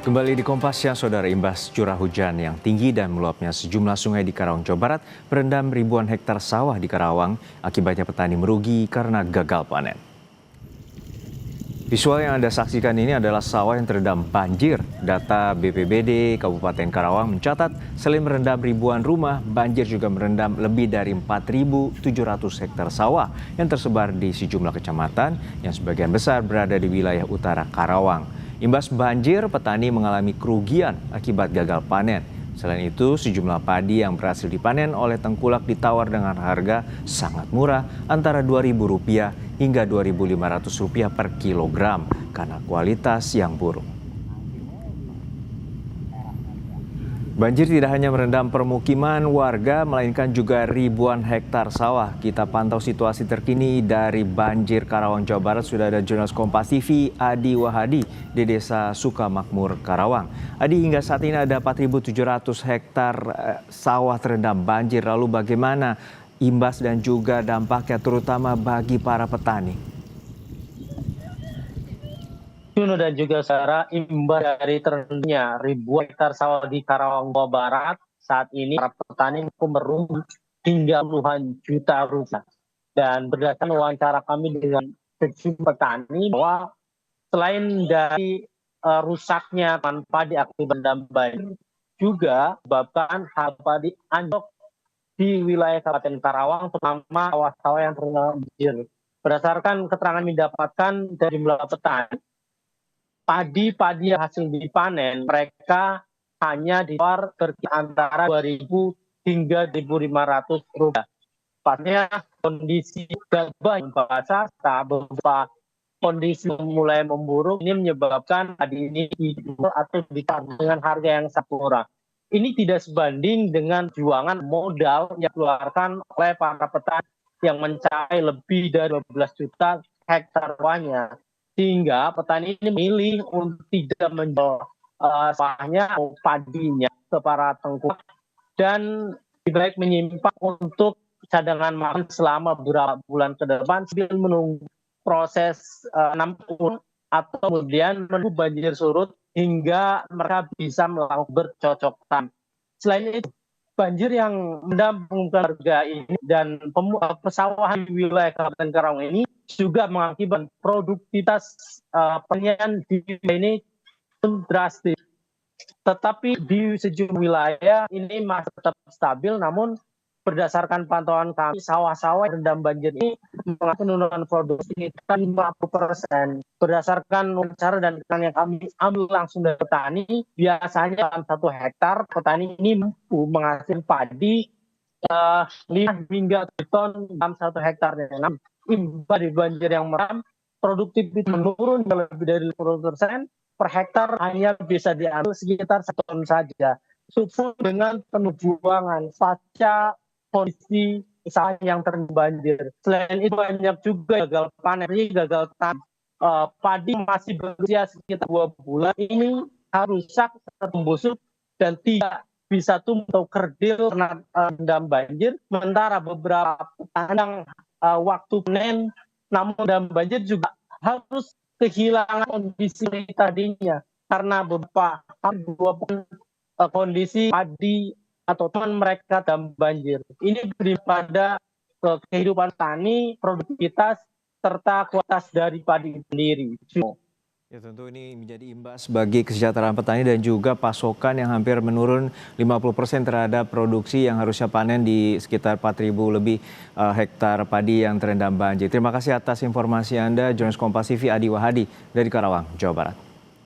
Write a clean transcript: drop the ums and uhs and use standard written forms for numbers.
Kembali di Kompas Siang, Saudara, imbas curah hujan yang tinggi dan meluapnya sejumlah sungai di Karawang, Jawa Barat merendam ribuan hektar sawah di Karawang. Akibatnya petani merugi karena gagal panen. Visual yang Anda saksikan ini adalah sawah yang terendam banjir. Data BPBD Kabupaten Karawang mencatat selain merendam ribuan rumah, banjir juga merendam lebih dari 4.700 hektar sawah yang tersebar di sejumlah kecamatan yang sebagian besar berada di wilayah utara Karawang. Imbas banjir, petani mengalami kerugian akibat gagal panen. Selain itu, sejumlah padi yang berhasil dipanen oleh tengkulak ditawar dengan harga sangat murah, antara Rp2.000 hingga Rp2.500 per kilogram karena kualitas yang buruk. Banjir tidak hanya merendam permukiman warga, melainkan juga ribuan hektar sawah. Kita pantau situasi terkini dari banjir Karawang, Jawa Barat. Sudah ada jurnalis Kompas TV Adi Wahadi di Desa Sukamakmur, Karawang. Adi, hingga saat ini ada 4.700 hektar sawah terendam banjir. Lalu bagaimana imbas dan juga dampaknya terutama bagi para petani? Juno dan juga Sarah, imbas dari terendamnya ribuan hektar sawah di Karawang, Jawa Barat, saat ini para petani merugi hingga puluhan juta rupiah. Dan berdasarkan wawancara kami dengan sejumlah petani, bahwa selain dari rusaknya padi akibat banjir, juga bahkan harga padi anjlok di wilayah Kabupaten Karawang, terutama sawah-sawah yang terendam banjir. Berdasarkan keterangan yang didapatkan dari jumlah petani, padi yang hasil dipanen mereka hanya ditawar antara Rp2.000 hingga Rp1.500. Pasnya kondisi gabah yang basah, beberapa kondisi mulai memburuk, ini menyebabkan padi ini dijual atau dijual dengan harga yang sangat murah. Ini tidak sebanding dengan juangan modal yang dikeluarkan oleh para petani yang mencapai lebih dari 12 juta hektar sawahnya. Sehingga petani ini memilih untuk tidak menjual sawahnya atau padinya ke para tengkulak dan lebih baik menyimpan untuk cadangan makan selama beberapa bulan ke depan sambil menunggu proses nampung atau kemudian menunggu banjir surut hingga mereka bisa melakukan bercocok tanam. Selain itu, banjir yang merendam harga ini dan pesawahan di wilayah Kabupaten Karawang ini juga mengakibatkan produktivitas pertanian di wilayah ini drastis. Tetapi di sejumlah wilayah ini masih tetap stabil, namun berdasarkan pantauan kami, sawah-sawah yang terendam banjir ini mengalami penurunan produksi 50%. Berdasarkan wawancara dan yang kami ambil langsung dari petani, biasanya dalam 1 hektar petani ini mampu menghasilkan padi 5 hingga 7 ton dalam 1 hektarnya. Namun imbas dari banjir yang merendam, produktivitas menurun lebih dari 50%, per hektar hanya bisa diambil sekitar 1 ton saja. Sufur dengan penuh buangan pasca kondisi sawah yang terendam banjir. Selain itu banyak juga gagal panen, gagal tanam. Padi masih berusia sekitar 2 bulan ini harus rusak, membusuk dan tidak bisa tumbuh atau kerdil karena terendam banjir. Sementara beberapa petani waktu panen namun terendam banjir juga harus kehilangan kondisi tadinya karena beberapa kondisi padi atau teman mereka dalam banjir. Ini daripada kehidupan tani, produktivitas, serta kualitas dari padi sendiri. Ya, tentu ini menjadi imbas bagi kesejahteraan petani dan juga pasokan yang hampir menurun 50% terhadap produksi yang harusnya panen di sekitar 4.000 lebih hektar padi yang terendam banjir. Terima kasih atas informasi Anda, jurnalis Kompas TV Adi Wahadi dari Karawang, Jawa Barat.